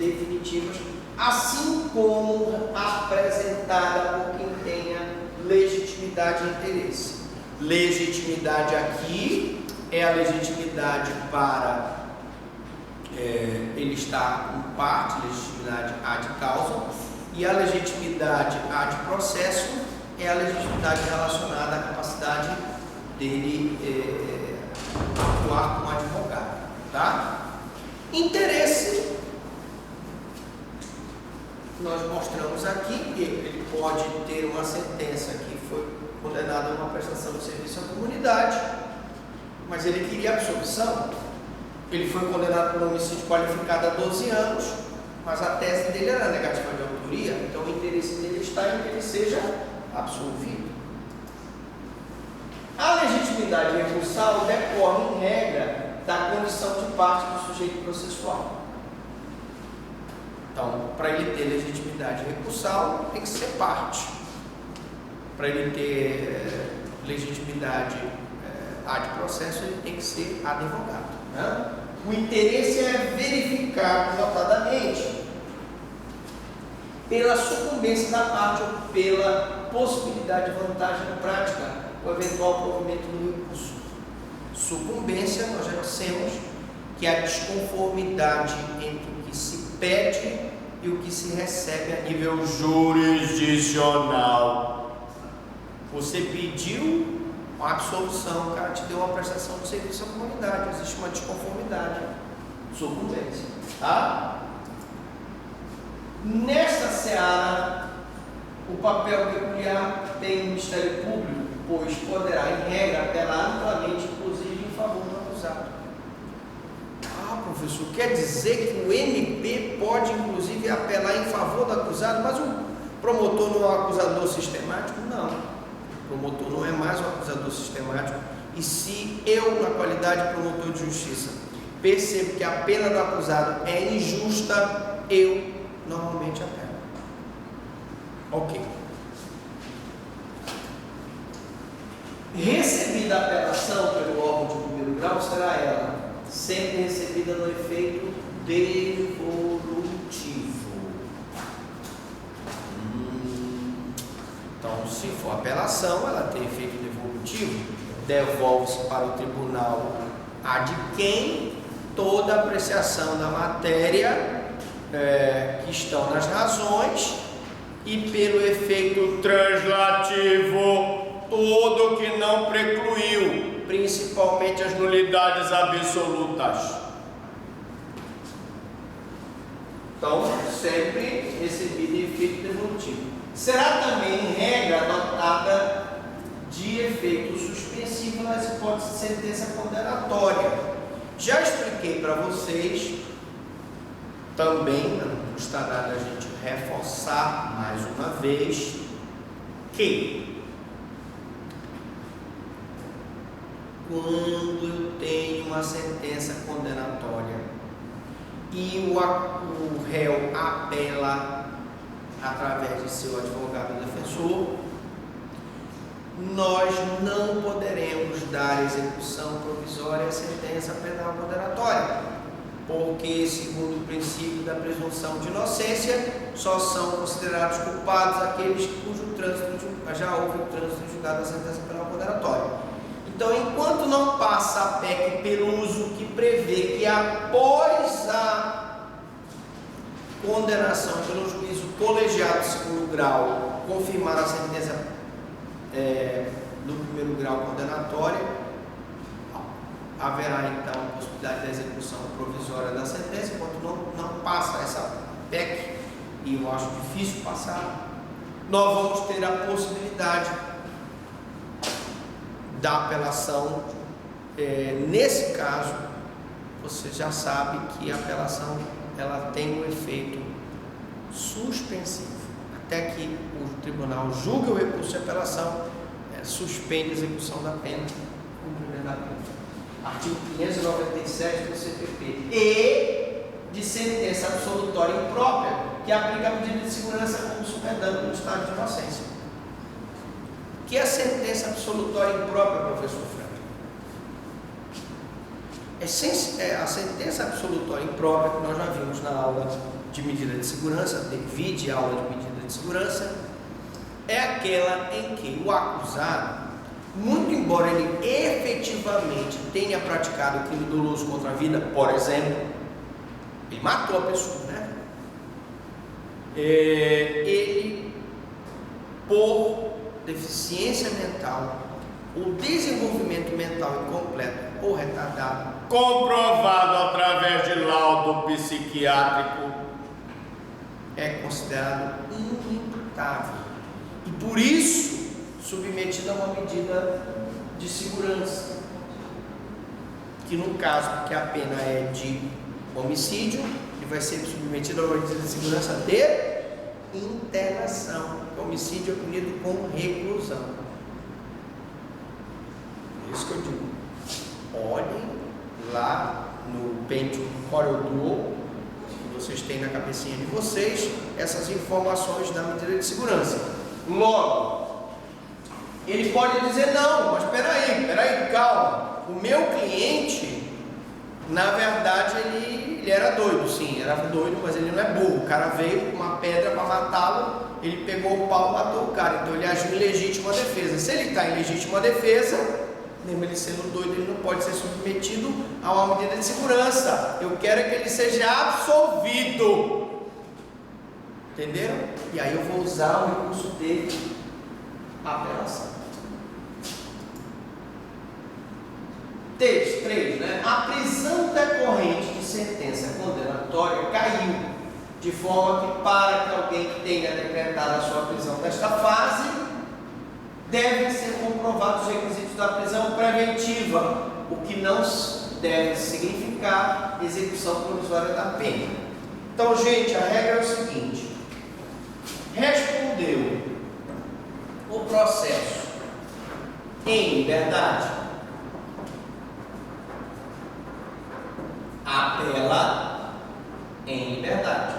definitivas, assim como apresentada por quem tenha legitimidade e interesse. Legitimidade aqui é a legitimidade para ele estar com parte, legitimidade ad causa, e a legitimidade ad processo é a legitimidade relacionada à capacidade dele atuar como advogado, tá? Interesse, nós mostramos aqui que ele pode ter uma sentença que foi condenada a uma prestação de serviço à comunidade, mas ele queria absolvição. Ele foi condenado por homicídio qualificado a 12 anos, mas a tese dele era negativa de autoria, então o interesse dele está em que ele seja absolvido. A legitimidade recursal decorre, em regra, da condição de parte do sujeito processual. Então, para ele ter legitimidade recursal, tem que ser parte. Para ele ter legitimidade ad processo, ele tem que ser advogado, né? O interesse é verificado notadamente pela sucumbência da parte ou pela possibilidade de vantagem prática o eventual provimento do recurso. Sucumbência, nós já dissemos que é a desconformidade entre o que se pede e o que se recebe a nível jurisdicional. Você pediu uma absolvição, o cara te deu uma prestação de serviço à comunidade, existe uma desconformidade, sucumbência, tá? Nesta seara, o papel peculiar tem o Ministério Público, pois poderá, em regra, apelar amplamente, inclusive, em favor do acusado. Ah, professor, quer dizer que o MP pode, inclusive, apelar em favor do acusado, mas o promotor não é um acusador sistemático? Não. O promotor não é mais um acusador sistemático. E se eu, na qualidade de promotor de justiça, percebo que a pena do acusado é injusta, eu normalmente apelo. Ok. Recebida a apelação pelo órgão de primeiro grau, será ela sempre recebida no efeito devolutivo. Então, se for apelação, ela tem efeito devolutivo, devolve-se para o tribunal ad quem toda a apreciação da matéria que estão nas razões, e pelo efeito translativo, tudo que não precluiu, principalmente as nulidades absolutas. Então, sempre recebido em efeito devolutivo. Será também, em regra, dotada de efeito suspensivo nas hipóteses de sentença condenatória. Já expliquei para vocês, também, não custa nada a gente reforçar mais uma vez, que quando eu tenho uma sentença condenatória e o réu apela através de seu advogado defensor, nós não poderemos dar execução provisória à sentença penal condenatória, porque, segundo o princípio da presunção de inocência, só são considerados culpados aqueles cujo trânsito já houve o trânsito julgado da sentença penal condenatória. Então, enquanto não passa a PEC pelo uso que prevê que após a condenação pelo juízo colegiado de segundo grau confirmar a sentença do primeiro grau condenatória, haverá então a possibilidade da execução provisória da sentença. Enquanto não passa essa PEC, e eu acho difícil passar, nós vamos ter a possibilidade da apelação. Nesse caso, você já sabe que a apelação ela tem um efeito suspensivo. Até que o tribunal julgue o recurso de apelação, suspende a execução da pena, cumprimento da pena. Artigo 597 do CPP. E de sentença absolutória imprópria, que aplica a medida de segurança como superdano no estado de inocência. Que é a sentença absolutória imprópria, professor Franco? A sentença absolutória imprópria, que nós já vimos na aula de medida de segurança, vide aula de medida de segurança, é aquela em que o acusado, muito embora ele efetivamente tenha praticado crime doloso contra a vida, por exemplo, ele matou a pessoa, né? Ele, por deficiência mental, ou desenvolvimento mental incompleto ou retardado, comprovado através de laudo psiquiátrico, é considerado inimputável e por isso submetido a uma medida de segurança, que no caso, porque a pena é de homicídio, ele vai ser submetido a uma medida de segurança de internação. Homicídio é punido com reclusão. É isso que eu digo. Olhem lá no Pentium Corel Duo, que vocês têm na cabecinha de vocês, essas informações da medida de segurança. Logo, ele pode dizer: não, mas peraí, calma. O meu cliente, na verdade, ele era doido, sim, era doido, mas ele não é burro. O cara veio com uma pedra para matá-lo, ele pegou o pau e matou o cara. Então ele agiu em legítima defesa. Se ele está em legítima defesa, mesmo ele sendo doido, ele não pode ser submetido a uma medida de segurança. Eu quero é que ele seja absolvido. Entenderam? E aí eu vou usar o recurso de apelação. Texto 3, né? A prisão decorrente de sentença condenatória caiu, de forma que, para que alguém que tenha decretado a sua prisão desta fase, devem ser comprovados os requisitos da prisão preventiva, o que não deve significar execução provisória da pena. Então, gente, a regra é o seguinte: respondeu o processo em liberdade, apela em liberdade,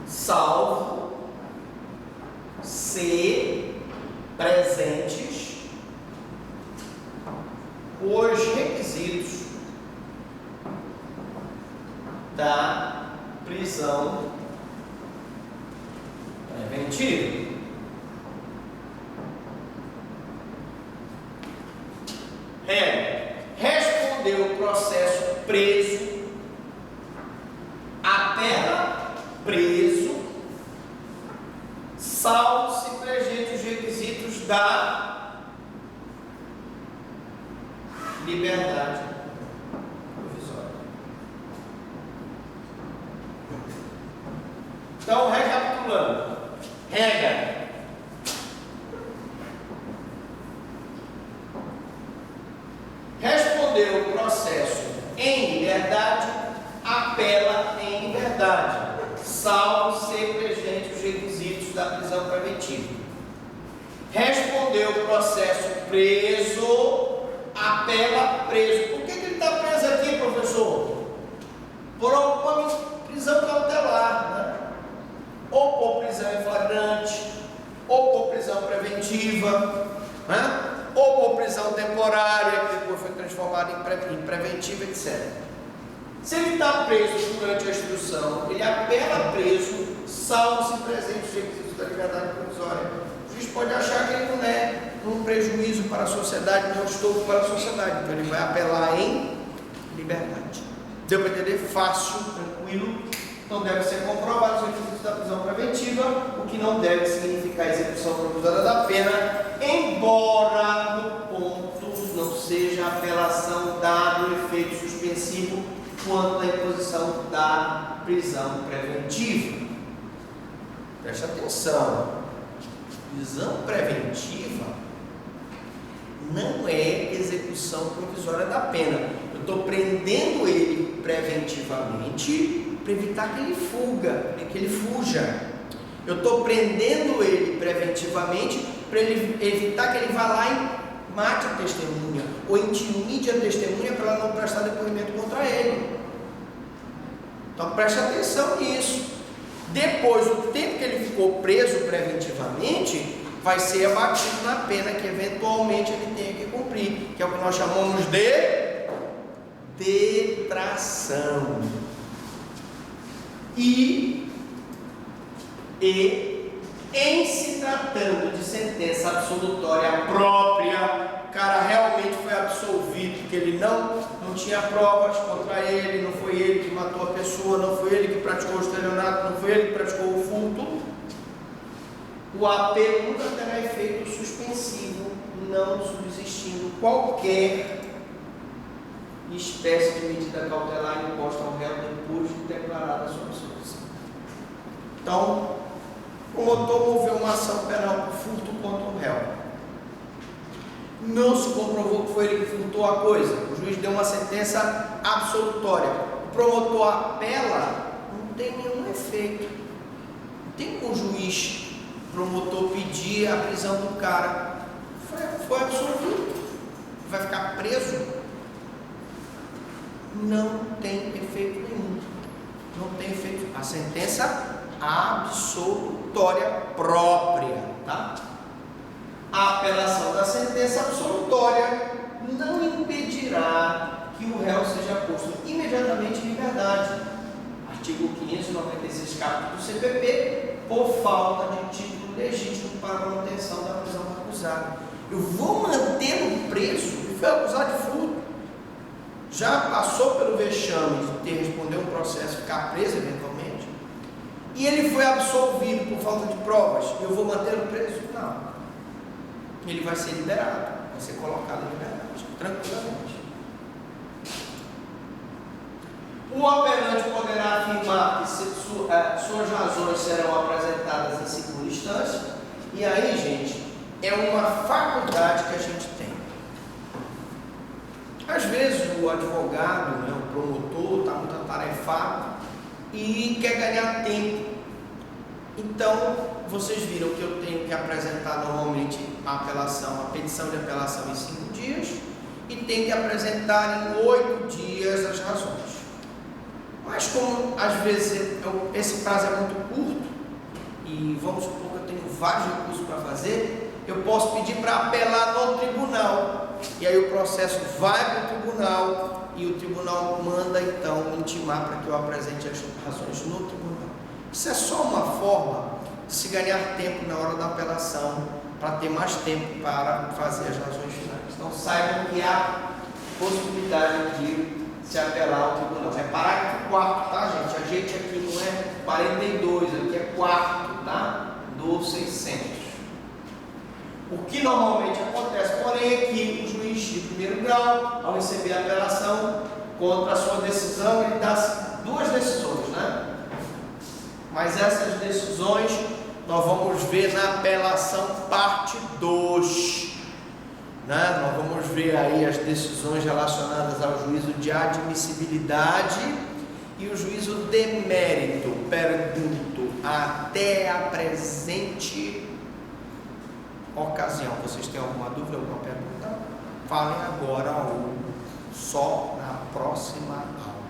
salvo se presentes os requisitos da prisão preventiva. Respondeu o processo preso, apela preso, salvo se presente os requisitos da liberdade provisória. Então, recapitulando, regra: respondeu o processo em liberdade, apela em liberdade, salvo ser presente os requisitos da prisão preventiva. Respondeu o processo preso, apela preso. Por que ele está preso aqui, professor? Por alguma prisão cautelar, né? Ou por prisão em flagrante, ou por prisão preventiva, né? Ou por prisão temporária, que depois foi transformada em preventiva, etc. Se ele está preso durante a instrução, ele apela preso, salvo se presente os requisitos da liberdade provisória. O juiz pode achar que ele não é um prejuízo para a sociedade, não é um estupro para a sociedade, então ele vai apelar em liberdade. Deu para entender? Fácil, tranquilo. Então deve ser comprovado os requisitos da prisão preventiva, o que não deve significar execução provisória da pena, embora no ponto não seja apelação dado o efeito suspensivo quanto à imposição da prisão preventiva. Preste atenção, prisão preventiva não é execução provisória da pena. Eu estou prendendo ele preventivamente para evitar que ele fuja. Eu estou prendendo ele preventivamente para ele evitar que ele vá lá e mate a testemunha ou intimide a testemunha para ela não prestar depoimento contra ele. Então preste atenção nisso. Depois, o tempo que ele ficou preso preventivamente vai ser abatido na pena que eventualmente ele tenha que cumprir, que é o que nós chamamos de arbitração. E em se tratando de sentença absolutória própria, o cara realmente foi absolvido, porque ele não tinha provas contra ele, não foi ele que matou a pessoa, não foi ele que praticou o estelionato, não foi ele que praticou o furto, o apelo nunca terá efeito suspensivo, não subsistindo qualquer espécie de medida cautelar imposta ao réu depois de declarada a sua absolvição. Então, o promotor moveu uma ação penal por furto contra o réu. Não se comprovou que foi ele que furtou a coisa. O juiz deu uma sentença absolutória. O promotor apela, não tem nenhum efeito. Não tem como o juiz, promotor, pedir a prisão do cara. Foi absolvido. Vai ficar preso? Não tem efeito nenhum. Não tem efeito. A sentença absolutória própria, tá? A apelação da sentença absolutória não impedirá que o réu seja posto imediatamente em liberdade. Artigo 596, caput do CPP, por falta de título legítimo para manutenção da prisão do acusado. Eu vou mantê-lo preso, ele foi acusado de furto, já passou pelo vexame de ter respondido um processo, ficar preso eventualmente, e ele foi absolvido por falta de provas, eu vou mantê-lo preso? Não. Ele vai ser liberado, vai ser colocado em liberdade, tranquilamente. O apelante poderá afirmar que suas razões serão apresentadas em segunda instância, e aí, gente, é uma faculdade que a gente tem. Às vezes o advogado, né, o promotor, está muito atarefado e quer ganhar tempo. Então, vocês viram que eu tenho que apresentar normalmente a petição de apelação em 5 dias e tenho que apresentar em 8 dias as razões. Mas como às vezes esse prazo é muito curto e vamos supor que eu tenho vários recursos para fazer, eu posso pedir para apelar no tribunal. E aí o processo vai para o tribunal e o tribunal manda então me intimar para que eu apresente as razões no tribunal. Isso é só uma forma de se ganhar tempo na hora da apelação, para ter mais tempo para fazer as razões finais. Então saibam que há possibilidade de se apelar ao tribunal. É parágrafo 4, tá, gente? A gente aqui não é 42, aqui é 4, tá? Do 600. O que normalmente acontece, porém, é que o juiz de primeiro grau, ao receber a apelação contra a sua decisão, ele dá 2 decisões, né? Mas essas decisões nós vamos ver na apelação parte 2, né? Nós vamos ver aí as decisões relacionadas ao juízo de admissibilidade e o juízo de mérito. Pergunto, até a presente ocasião, vocês têm alguma dúvida, alguma pergunta? Falem agora ou só na próxima aula.